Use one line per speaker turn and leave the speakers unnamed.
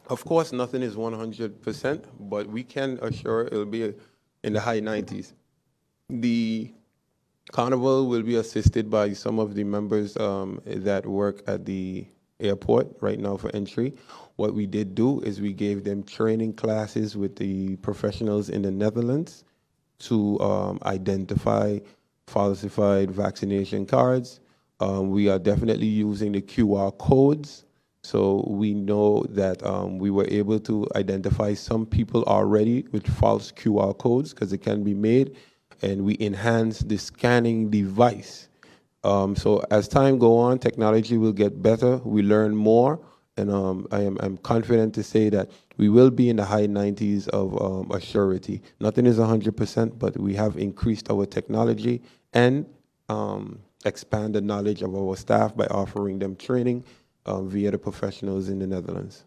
Of course, nothing is 100%, but we can assure it'll be in the high 90s. The carnival will be assisted by some of the members that work at the airport right now for entry. What we did do is we gave them training classes with the professionals in the Netherlands to identify falsified vaccination cards. We are definitely using the QR codes. So we know that we were able to identify some people already with false QR codes because it can be made, and we enhance the scanning device. So as time go on, technology will get better. We learn more, and I'm confident to say that we will be in the high 90s of a surety. Nothing is 100%, but we have increased our technology and expand the knowledge of our staff by offering them training via the professionals in the Netherlands.